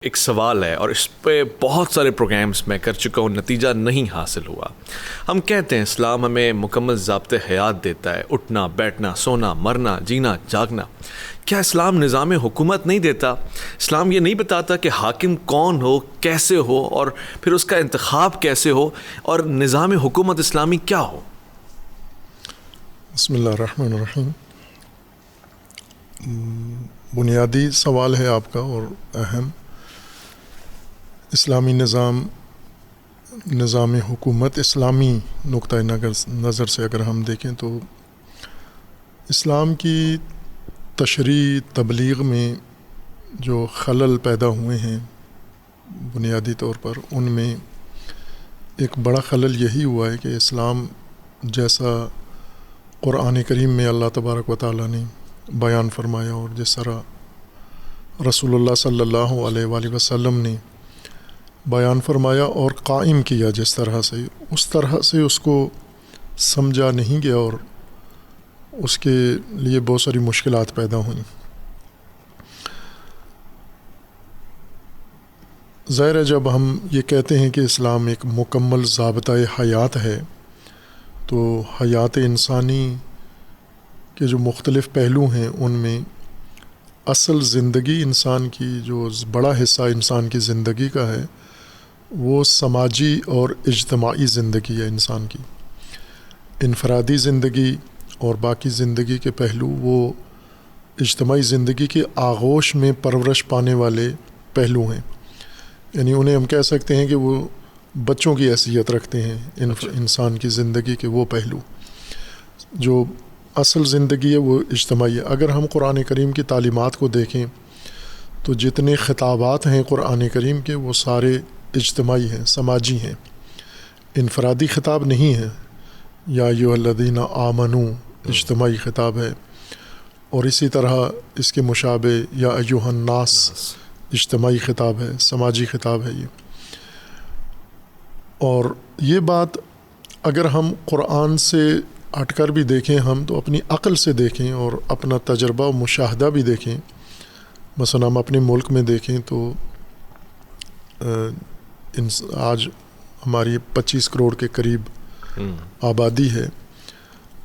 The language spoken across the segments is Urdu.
ایک سوال ہے اور اس پہ بہت سارے پروگرامز میں کر چکا ہوں، نتیجہ نہیں حاصل ہوا۔ ہم کہتے ہیں اسلام ہمیں مکمل ضابطِ حیات دیتا ہے، اٹھنا بیٹھنا سونا مرنا جینا جاگنا۔ کیا اسلام نظام حکومت نہیں دیتا؟ اسلام یہ نہیں بتاتا کہ حاکم کون ہو، کیسے ہو، اور پھر اس کا انتخاب کیسے ہو، اور نظام حکومت اسلامی کیا ہو؟ بسم اللہ الرحمن الرحیم۔ بنیادی سوال ہے آپ کا اور اہم۔ اسلامی نظام حکومت اسلامی نقطۂ نظر سے اگر ہم دیکھیں تو اسلام کی تشریح تبلیغ میں جو خلل پیدا ہوئے ہیں بنیادی طور پر، ان میں ایک بڑا خلل یہی ہوا ہے کہ اسلام جیسا قرآن کریم میں اللہ تبارک و تعالیٰ نے بیان فرمایا اور جس طرح رسول اللہ صلی اللہ علیہ وآلہ وسلم نے بیان فرمایا اور قائم کیا، جس طرح سے اس کو سمجھا نہیں گیا اور اس کے لیے بہت ساری مشکلات پیدا ہوئیں۔ ظاہر ہے جب ہم یہ کہتے ہیں کہ اسلام ایک مکمل ضابطۂ حیات ہے تو حیات انسانی کے جو مختلف پہلو ہیں ان میں اصل زندگی انسان کی، جو بڑا حصہ انسان کی زندگی کا ہے، وہ سماجی اور اجتماعی زندگی ہے انسان کی۔ انفرادی زندگی اور باقی زندگی کے پہلو وہ اجتماعی زندگی کے آغوش میں پرورش پانے والے پہلو ہیں، یعنی انہیں ہم کہہ سکتے ہیں کہ وہ بچوں کی حیثیت رکھتے ہیں انسان کی زندگی کے وہ پہلو۔ جو اصل زندگی ہے وہ اجتماعی ہے۔ اگر ہم قرآن کریم کی تعلیمات کو دیکھیں تو جتنے خطابات ہیں قرآن کریم کے وہ سارے اجتماعی ہیں، سماجی ہیں، انفرادی خطاب نہیں ہے۔ یا ایھا الذین آمنوا اجتماعی خطاب ہے، اور اسی طرح اس کے مشابہ یا ایھا الناس اجتماعی خطاب ہے، سماجی خطاب ہے یہ۔ اور یہ بات اگر ہم قرآن سے ہٹ کر بھی دیکھیں ہم تو اپنی عقل سے دیکھیں اور اپنا تجربہ و مشاہدہ بھی دیکھیں، مثلا ہم اپنے ملک میں دیکھیں تو آج ہماری 25 کروڑ کے قریب آبادی ہے،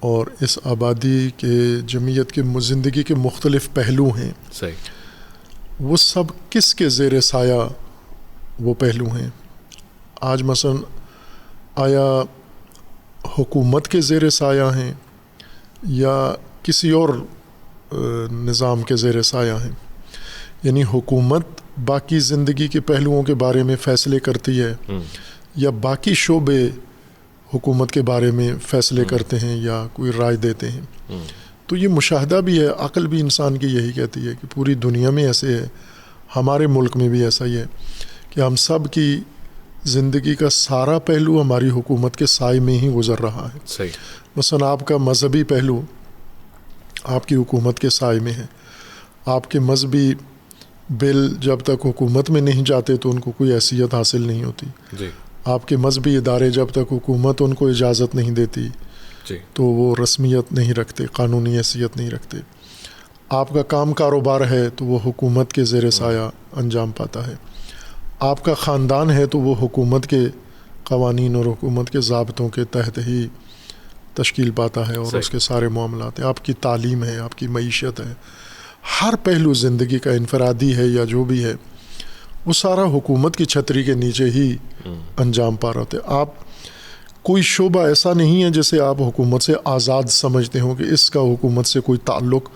اور اس آبادی کے جمعیت کے زندگی کے مختلف پہلو ہیں۔ صحیح۔ وہ سب کس کے زیر سایہ وہ پہلو ہیں؟ آج مثلا آیا حکومت کے زیر سایہ ہیں یا کسی اور نظام کے زیر سایہ ہیں؟ یعنی حکومت باقی زندگی کے پہلوؤں کے بارے میں فیصلے کرتی ہے یا باقی شعبے حکومت کے بارے میں فیصلے کرتے ہیں یا کوئی رائے دیتے ہیں؟ تو یہ مشاہدہ بھی ہے، عقل بھی انسان کی یہی کہتی ہے کہ پوری دنیا میں ایسے ہے، ہمارے ملک میں بھی ایسا ہی ہے کہ ہم سب کی زندگی کا سارا پہلو ہماری حکومت کے سائے میں ہی گزر رہا ہے۔ صحیح۔ مثلا آپ کا مذہبی پہلو آپ کی حکومت کے سائے میں ہے۔ آپ کے مذہبی بل جب تک حکومت میں نہیں جاتے تو ان کو کوئی حیثیت حاصل نہیں ہوتی۔ جی۔ آپ کے مذہبی ادارے جب تک حکومت ان کو اجازت نہیں دیتی جی تو وہ رسمیت نہیں رکھتے، قانونی حیثیت نہیں رکھتے۔ آپ کا کام کاروبار ہے تو وہ حکومت کے زیر سایہ انجام پاتا ہے۔ آپ کا خاندان ہے تو وہ حکومت کے قوانین اور حکومت کے ضابطوں کے تحت ہی تشکیل پاتا ہے اور اس کے سارے معاملات ہیں۔ آپ کی تعلیم ہے، آپ کی معیشت ہے، ہر پہلو زندگی کا انفرادی ہے یا جو بھی ہے وہ سارا حکومت کی چھتری کے نیچے ہی انجام پا رہے ہوتے۔ آپ کوئی شعبہ ایسا نہیں ہے جسے آپ حکومت سے آزاد سمجھتے ہوں کہ اس کا حکومت سے کوئی تعلق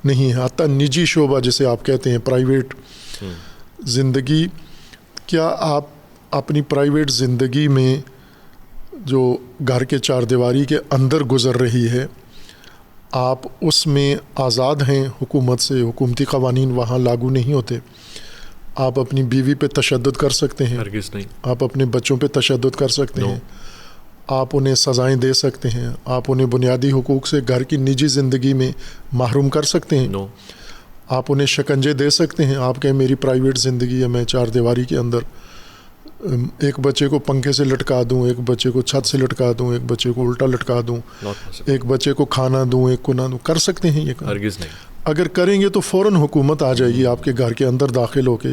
نہیں ہے۔ حتیٰ نجی شعبہ جسے آپ کہتے ہیں پرائیویٹ زندگی، کیا آپ اپنی پرائیویٹ زندگی میں جو گھر کے چار دیواری کے اندر گزر رہی ہے آپ اس میں آزاد ہیں حکومت سے؟ حکومتی قوانین وہاں لاگو نہیں ہوتے۔ آپ اپنی بیوی پہ تشدد کر سکتے ہیں، ہرگز نہیں۔ آپ اپنے بچوں پہ تشدد کر سکتے ہیں، آپ انہیں سزائیں دے سکتے ہیں، آپ انہیں بنیادی حقوق سے گھر کی نجی زندگی میں محروم کر سکتے ہیں، آپ انہیں شکنجے دے سکتے ہیں۔ آپ کہیں میری پرائیویٹ زندگی ہے، میں چار دیواری کے اندر ایک بچے کو پنکھے سے لٹکا دوں، ایک بچے کو چھت سے لٹکا دوں، ایک بچے کو الٹا لٹکا دوں، ایک بچے کو کھانا دوں، ایک کو نہ دوں، کر سکتے ہیں یہ کام؟ ہرگز نہیں۔ اگر کریں گے تو فوراً حکومت آ جائے گی آپ کے گھر کے اندر داخل ہو کے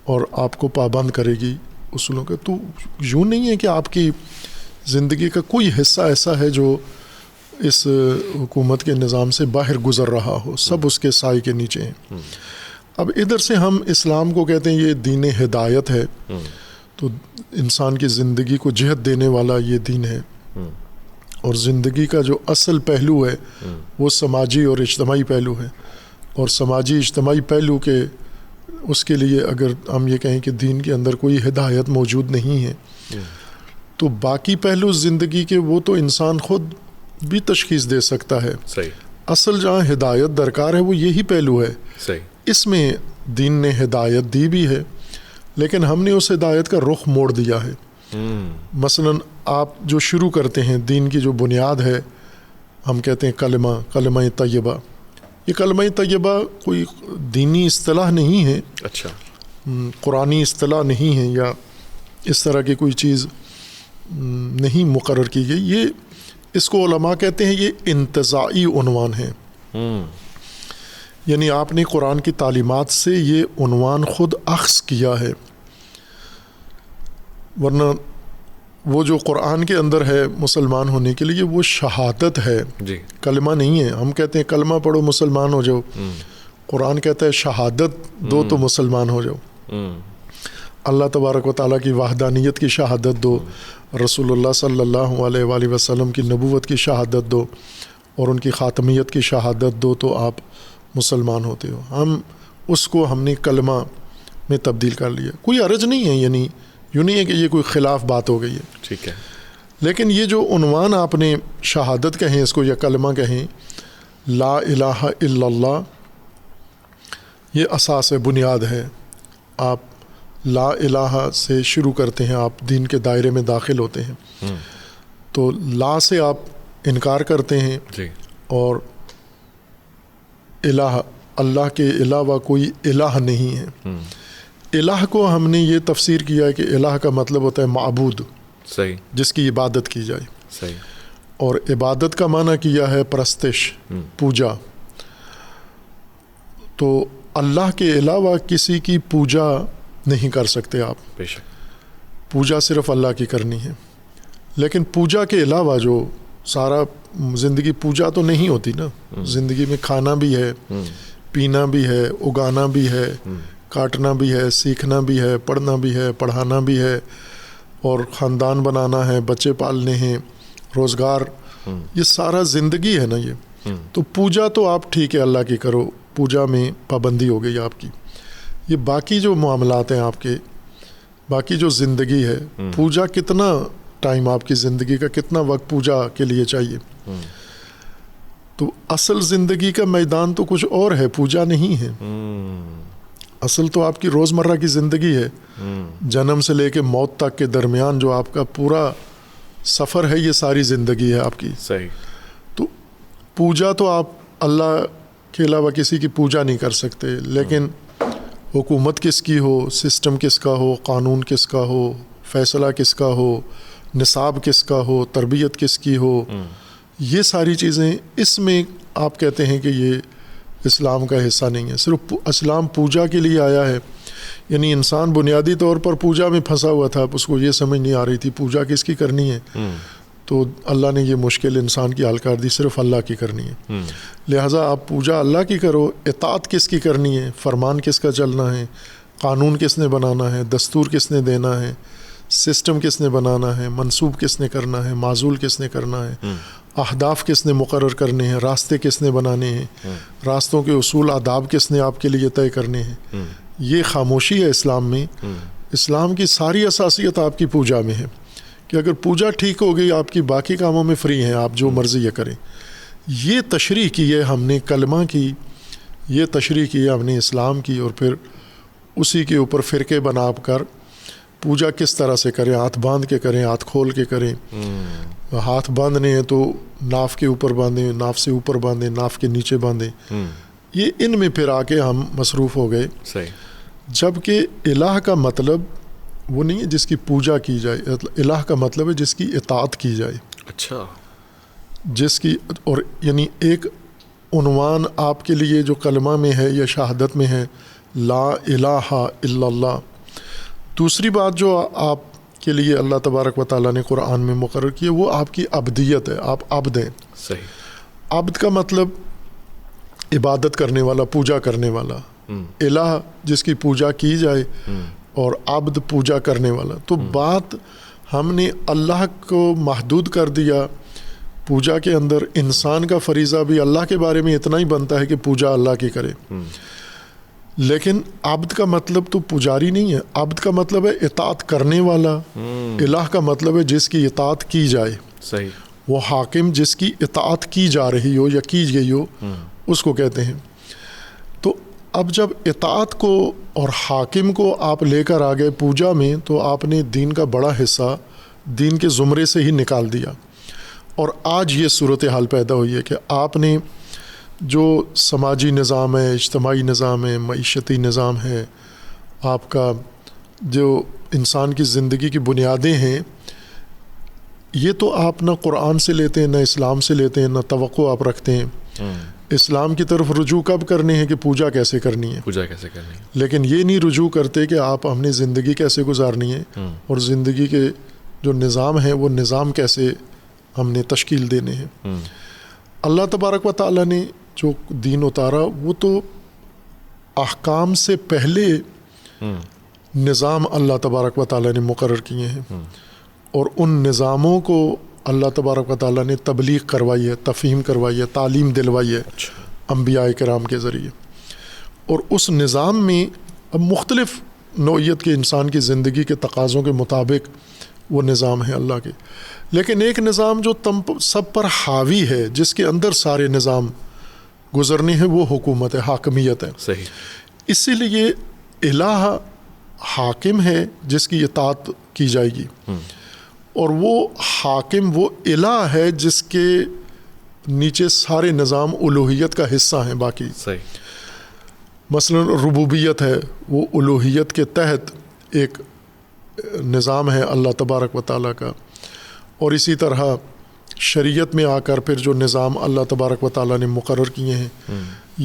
اور آپ کو پابند کرے گی اصولوں کا. تو یوں نہیں ہے کہ آپ کی زندگی کا کوئی حصہ ایسا ہے جو اس حکومت کے نظام سے باہر گزر رہا ہو, سب اس کے سائے کے نیچے ہیں. اب ادھر سے ہم اسلام کو کہتے ہیں یہ دین ہدایت ہے, تو انسان کی زندگی کو جہت دینے والا یہ دین ہے, اور زندگی کا جو اصل پہلو ہے وہ سماجی اور اجتماعی پہلو ہے. اور سماجی اجتماعی پہلو کے اس کے لیے اگر ہم یہ کہیں کہ دین کے اندر کوئی ہدایت موجود نہیں ہے, تو باقی پہلو زندگی کے وہ تو انسان خود بھی تشخیص دے سکتا ہے. صحیح. اصل جہاں ہدایت درکار ہے وہ یہی پہلو ہے. صحیح. اس میں دین نے ہدایت دی بھی ہے, لیکن ہم نے اس ہدایت کا رخ موڑ دیا ہے. مثلا آپ جو شروع کرتے ہیں دین کی جو بنیاد ہے, ہم کہتے ہیں کلمہ طیبہ. یہ کلمہ طیبہ کوئی دینی اصطلاح نہیں ہے, اچھا, قرآنی اصطلاح نہیں ہے, یا اس طرح کی کوئی چیز نہیں مقرر کی گئی. یہ اس کو علماء کہتے ہیں یہ انتزاعی عنوان ہے. یعنی آپ نے قرآن کی تعلیمات سے یہ عنوان خود اخذ کیا ہے, ورنہ وہ جو قرآن کے اندر ہے مسلمان ہونے کے لیے وہ شہادت ہے, جی, کلمہ نہیں ہے. ہم کہتے ہیں کلمہ پڑھو مسلمان ہو جاؤ, قرآن کہتا ہے شہادت دو تو مسلمان ہو جاؤ. اللہ تبارک و تعالیٰ کی وحدانیت کی شہادت دو, رسول اللہ صلی اللہ علیہ وآلہ وسلم کی نبوت کی شہادت دو, اور ان کی خاتمیت کی شہادت دو, تو آپ مسلمان ہوتے ہو. ہم نے کلمہ میں تبدیل کر لیا. کوئی حرج نہیں ہے, یعنی یوں نہیں ہے کہ یہ کوئی خلاف بات ہو گئی ہے. ٹھیک ہے. لیکن یہ جو عنوان آپ نے شہادت کہیں اس کو, یا کلمہ کہیں, لا الہ الا اللہ, یہ اساس ہے, بنیاد ہے. آپ لا الہ سے شروع کرتے ہیں, آپ دین کے دائرے میں داخل ہوتے ہیں, تو لا سے آپ انکار کرتے ہیں, جی, اور الہ, اللہ کے علاوہ کوئی الہ نہیں ہے. الہ کو ہم نے یہ تفسیر کیا ہے کہ الہ کا مطلب ہوتا ہے معبود, صحیح, جس کی عبادت کی جائے. صحیح. اور عبادت کا معنی کیا ہے پرستش, پوجا. تو اللہ کے علاوہ کسی کی پوجا نہیں کر سکتے آپ. بے شک. پوجا صرف اللہ کی کرنی ہے. لیکن پوجا کے علاوہ جو سارا زندگی, پوجا تو نہیں ہوتی نا, زندگی میں کھانا بھی ہے, پینا بھی ہے, اگانا بھی ہے, کاٹنا بھی ہے, سیکھنا بھی ہے, پڑھنا بھی ہے, پڑھانا بھی ہے, اور خاندان بنانا ہے, بچے پالنے ہیں, روزگار, یہ سارا زندگی ہے نا یہ. تو پوجا تو آپ ٹھیک ہے اللہ کی کرو, پوجا میں پابندی ہو گئی آپ کی. یہ باقی جو معاملات ہیں آپ کے, باقی جو زندگی ہے, پوجا کتنا ٹائم آپ کی زندگی کا, کتنا وقت پوجا کے لیے چاہیے. تو اصل زندگی کا میدان تو کچھ اور ہے, پوجا نہیں ہے. اصل تو آپ کی روزمرہ کی زندگی ہے, جنم سے لے کے موت تک کے درمیان جو آپ کا پورا سفر ہے, یہ ساری زندگی ہے آپ کی. صحیح. تو پوجا تو آپ اللہ کے علاوہ کسی کی پوجا نہیں کر سکتے. لیکن حکومت کس کی ہو, سسٹم کس کا ہو, قانون کس کا ہو, فیصلہ کس کا ہو, نصاب کس کا ہو, تربیت کس کی ہو, یہ ساری چیزیں, اس میں آپ کہتے ہیں کہ یہ اسلام کا حصہ نہیں ہے. صرف اسلام پوجا کے لیے آیا ہے. یعنی انسان بنیادی طور پر پوجا میں پھنسا ہوا تھا, اس کو یہ سمجھ نہیں آ رہی تھی پوجا کس کی کرنی ہے. تو اللہ نے یہ مشکل انسان کی حل کر دی, صرف اللہ کی کرنی ہے. لہٰذا آپ پوجا اللہ کی کرو, اطاعت کس کی کرنی ہے, فرمان کس کا چلنا ہے, قانون کس نے بنانا ہے, دستور کس نے دینا ہے, سسٹم کس نے بنانا ہے, منسوب کس نے کرنا ہے, معزول کس نے کرنا ہے, اہداف کس نے مقرر کرنے ہیں, راستے کس نے بنانے ہیں, راستوں کے اصول آداب کس نے آپ کے لیے طے کرنے ہیں. یہ خاموشی ہے اسلام میں. اسلام کی ساری اساسیت آپ کی پوجا میں ہے, کہ اگر پوجا ٹھیک ہو گئی آپ کی باقی کاموں میں فری ہیں, آپ جو مرضی یہ کریں. یہ تشریح کی ہے ہم نے کلمہ کی, یہ تشریح کی ہے ہم نے اسلام کی, اور پھر اسی کے اوپر فرقے بنا کر پوجا کس طرح سے کریں, ہاتھ باندھ کے کریں, ہاتھ کھول کے کریں. ہاتھ باندھنے ہیں تو ناف کے اوپر باندھیں, ناف سے اوپر باندھیں, ناف کے نیچے باندھیں. یہ ان میں پھر آ کے ہم مصروف ہو گئے. جبکہ الہ کا مطلب وہ نہیں ہے جس کی پوجا کی جائے, الہ کا مطلب ہے جس کی اطاعت کی جائے. اچھا. جس کی, اور یعنی ایک عنوان آپ کے لیے جو کلمہ میں ہے یا شہادت میں ہے, لا الہ الا اللہ, دوسری بات جو آپ کے لیے اللہ تبارک و تعالیٰ نے قرآن میں مقرر کی ہے وہ آپ کی عبدیت ہے، آپ عبد ہیں. صحیح. عبد کا مطلب عبادت کرنے والا، پوجا کرنے والا. الہ جس کی پوجا کی جائے اور عبد پوجا کرنے والا. تو بات ہم نے اللہ کو محدود کر دیا پوجا کے اندر. انسان کا فریضہ بھی اللہ کے بارے میں اتنا ہی بنتا ہے کہ پوجا اللہ کی کرے. لیکن عبد کا مطلب تو پجاری نہیں ہے. عبد کا مطلب ہے اطاعت کرنے والا. الہ کا مطلب ہے جس کی اطاعت کی جائے. صحیح. وہ حاکم جس کی اطاعت کی جا رہی ہو یا کی گئی ہو اس کو کہتے ہیں. تو اب جب اطاعت کو اور حاکم کو آپ لے کر آ گئے پوجا میں تو آپ نے دین کا بڑا حصہ دین کے زمرے سے ہی نکال دیا. اور آج یہ صورتحال پیدا ہوئی ہے کہ آپ نے جو سماجی نظام ہے، اجتماعی نظام ہے، معیشتی نظام ہے، آپ کا جو انسان کی زندگی کی بنیادیں ہیں، یہ تو آپ نہ قرآن سے لیتے ہیں، نہ اسلام سے لیتے ہیں، نہ توقع آپ رکھتے ہیں. اسلام کی طرف رجوع کب کرنے ہیں کہ پوجا کیسے کرنی ہے، پوجا کیسے کرنی ہے. لیکن یہ نہیں رجوع کرتے کہ آپ ہم نے زندگی کیسے گزارنی ہے اور زندگی کے جو نظام ہے وہ نظام کیسے ہم نے تشکیل دینے ہیں. اللہ تبارک و تعالیٰ نے جو دین اتارا وہ تو احکام سے پہلے نظام اللہ تبارک و تعالیٰ نے مقرر کیے ہیں اور ان نظاموں کو اللہ تبارک و تعالیٰ نے تبلیغ کروائی ہے، تفہیم کروائی ہے، تعلیم دلوائی ہے انبیاء کرام کے ذریعے. اور اس نظام میں اب مختلف نوعیت کے انسان کی زندگی کے تقاضوں کے مطابق وہ نظام ہے اللہ کے. لیکن ایک نظام جو سب پر حاوی ہے، جس کے اندر سارے نظام گزرنے ہیں، وہ حکومت ہے، حاکمیت ہے. صحیح. اسی لیے الہ حاکم ہے جس کی اطاعت کی جائے گی، اور وہ حاکم وہ الہ ہے جس کے نیچے سارے نظام الوہیت کا حصہ ہیں. باقی صحیح. مثلا ربوبیت ہے، وہ الوہیت کے تحت ایک نظام ہے اللہ تبارک و تعالیٰ کا. اور اسی طرح شریعت میں آ کر پھر جو نظام اللہ تبارک و تعالیٰ نے مقرر کیے ہیں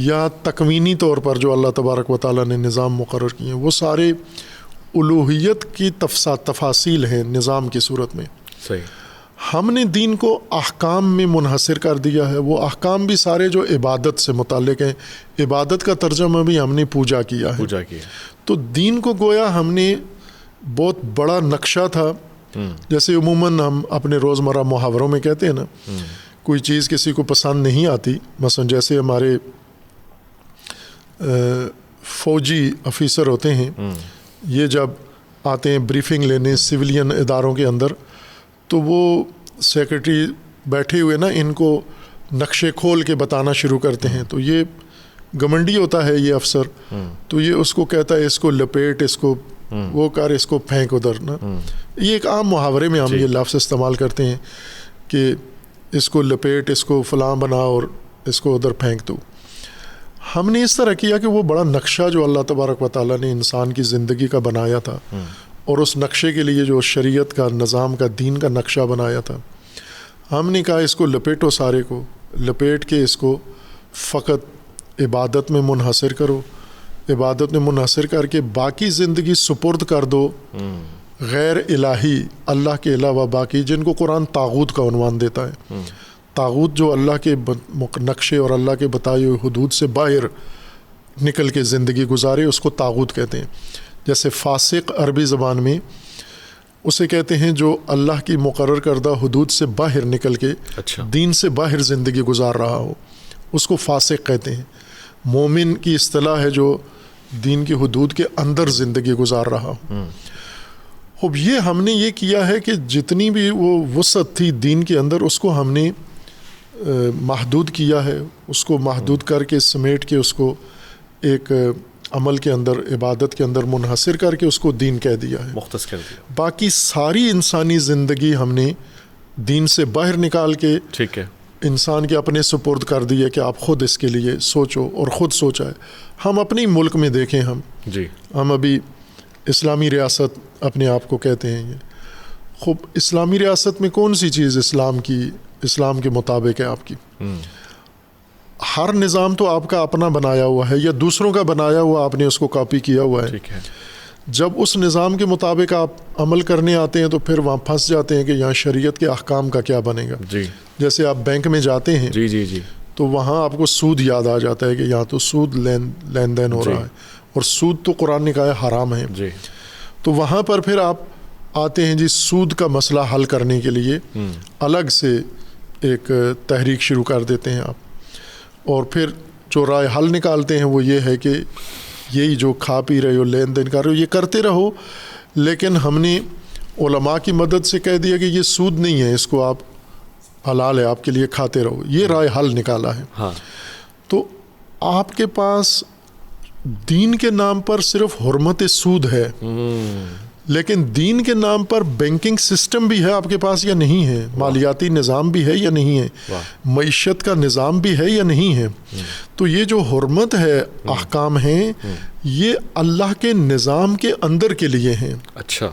یا تکوینی طور پر جو اللہ تبارک و تعالیٰ نے نظام مقرر کیے ہیں، وہ سارے الوہیت کی تفاصیل ہیں نظام کی صورت میں. صحیح. ہم نے دین کو احکام میں منحصر کر دیا ہے. وہ احکام بھی سارے جو عبادت سے متعلق ہیں، عبادت کا ترجمہ بھی ہم نے پوجا کیا ہے. پوجا کیا. تو دین کو گویا ہم نے بہت بڑا نقشہ تھا. جیسے عموماً ہم اپنے روزمرہ محاوروں میں کہتے ہیں نا، کوئی چیز کسی کو پسند نہیں آتی. مثلا جیسے ہمارے فوجی افیسر ہوتے ہیں، یہ جب آتے ہیں بریفنگ لینے سویلین اداروں کے اندر، تو وہ سیکرٹری بیٹھے ہوئے نا ان کو نقشے کھول کے بتانا شروع کرتے ہیں. تو یہ گمنڈی ہوتا ہے یہ افسر، تو یہ اس کو کہتا ہے اس کو لپیٹ، اس کو وہ کر، اس کو پھینک ادھر نا. یہ ایک عام محاورے میں ہم یہ لفظ استعمال کرتے ہیں کہ اس کو لپیٹ، اس کو فلاں بنا اور اس کو ادھر پھینک دو. ہم نے اس طرح کیا کہ وہ بڑا نقشہ جو اللہ تبارک و تعالیٰ نے انسان کی زندگی کا بنایا تھا، اور اس نقشے کے لیے جو شریعت کا، نظام کا، دین کا نقشہ بنایا تھا، ہم نے کہا اس کو لپیٹو، سارے کو لپیٹ کے اس کو فقط عبادت میں منحصر کرو. عبادت میں منحصر کر کے باقی زندگی سپرد کر دو غیر الہی، اللہ کے علاوہ باقی، جن کو قرآن طاغوت کا عنوان دیتا ہے. طاغوت جو اللہ کے نقشے اور اللہ کے بتائے ہوئے حدود سے باہر نکل کے زندگی گزارے، اس کو طاغوت کہتے ہیں. جیسے فاسق عربی زبان میں اسے کہتے ہیں جو اللہ کی مقرر کردہ حدود سے باہر نکل کے دین سے باہر زندگی گزار رہا ہو، اس کو فاسق کہتے ہیں. مومن کی اصطلاح ہے جو دین کی حدود کے اندر زندگی گزار رہا ہو. اب یہ ہم نے یہ کیا ہے کہ جتنی بھی وہ وسعت تھی دین کے اندر، اس کو ہم نے محدود کیا ہے. اس کو محدود کر کے سمیٹ کے اس کو ایک عمل کے اندر، عبادت کے اندر منحصر کر کے اس کو دین کہہ دیا ہے، مختص کر دیا. باقی ساری انسانی زندگی ہم نے دین سے باہر نکال کے ٹھیک ہے انسان کے اپنے سپرد کر دیے کہ آپ خود اس کے لیے سوچو، اور خود سوچا ہے. ہم اپنے ملک میں دیکھیں، ہم ابھی اسلامی ریاست اپنے آپ کو کہتے ہیں. یہ خوب اسلامی ریاست میں کون سی چیز اسلام کے مطابق ہے آپ کی؟ ہر نظام تو آپ کا اپنا بنایا ہوا ہے یا دوسروں کا بنایا ہوا، آپ نے اس کو کاپی کیا ہوا ہے. جب اس نظام کے مطابق آپ عمل کرنے آتے ہیں تو پھر وہاں پھنس جاتے ہیں کہ یہاں شریعت کے احکام کا کیا بنے گا. جی جیسے آپ بینک میں جاتے ہیں جی جی جی تو وہاں آپ کو سود یاد آ جاتا ہے کہ یہاں تو سود لین دین ہو رہا ہے, اور سود تو قرآن نے کہا ہے حرام ہے. جی تو وہاں پر پھر آپ آتے ہیں جی سود کا مسئلہ حل کرنے کے لیے الگ سے ایک تحریک شروع کر دیتے ہیں آپ, اور پھر جو رائے حل نکالتے ہیں وہ یہ ہے کہ یہی جو کھا پی رہے ہو, لین دین کر رہے ہو, یہ کرتے رہو, لیکن ہم نے علماء کی مدد سے کہہ دیا کہ یہ سود نہیں ہے, اس کو آپ حلال ہے آپ کے لیے, کھاتے رہو. یہ رائے حل نکالا ہے. ہاں تو آپ کے پاس دین کے نام پر صرف حرمت سود ہے, لیکن دین کے نام پر بینکنگ سسٹم بھی ہے آپ کے پاس یا نہیں ہے, مالیاتی نظام بھی ہے یا نہیں ہے, معیشت کا نظام بھی ہے یا نہیں ہے. تو یہ جو حرمت ہے, احکام ہیں, یہ اللہ کے نظام کے اندر کے لیے ہیں. اچھا,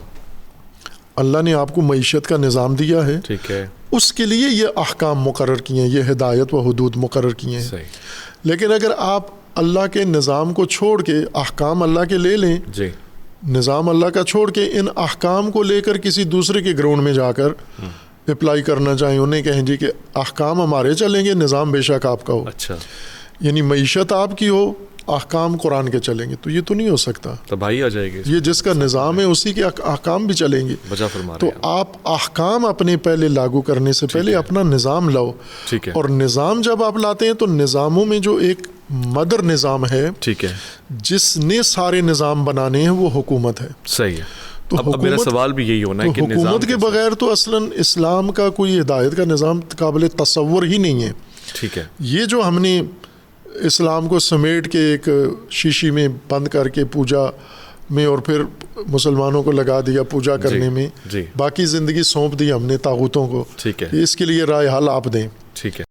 اللہ نے آپ کو معیشت کا نظام دیا ہے, ٹھیک ہے, اس کے لیے یہ احکام مقرر کیے ہیں, یہ ہدایت و حدود مقرر کیے ہیں. صحیح. لیکن اگر آپ اللہ کے نظام کو چھوڑ کے احکام اللہ کے لے لیں, جی نظام اللہ کا چھوڑ کے ان احکام کو لے کر کسی دوسرے کے گراؤنڈ میں جا کر اپلائی کرنا چاہیں, انہیں کہیں جی کہ احکام ہمارے چلیں گے, نظام بے شک آپ کا ہو. اچھا, یعنی معیشت آپ کی ہو, احکام قرآن کے چلیں گے, تو یہ تو نہیں ہو سکتا. تباہی آ جائے گی. یہ جس کا نظام ہے اسی کے احکام بھی چلیں گے. بجا فرما رہے تو ہیں آپ احکام اپنے پہلے لاگو کرنے سے پہلے اپنا نظام لاؤ. ٹھیک ہے, اور نظام جب آپ لاتے ہیں تو نظاموں میں جو ایک مدر نظام ہے, ٹھیک ہے, جس نے سارے نظام بنانے ہیں, وہ حکومت ہے. صحیح ہے. تو اب میرا سوال بھی یہی ہونا ہے کہ حکومت کے بغیر تو اصلاً اسلام کا کوئی ہدایت کا نظام قابل تصور ہی نہیں ہے. ٹھیک ہے, یہ جو ہم نے اسلام کو سمیٹ کے ایک شیشی میں بند کر کے پوجا میں اور پھر مسلمانوں کو لگا دیا پوجا کرنے میں, جی باقی زندگی سونپ دی ہم نے طاغوتوں کو. ٹھیک ہے, اس کے لیے رائے حل آپ دیں. ٹھیک ہے.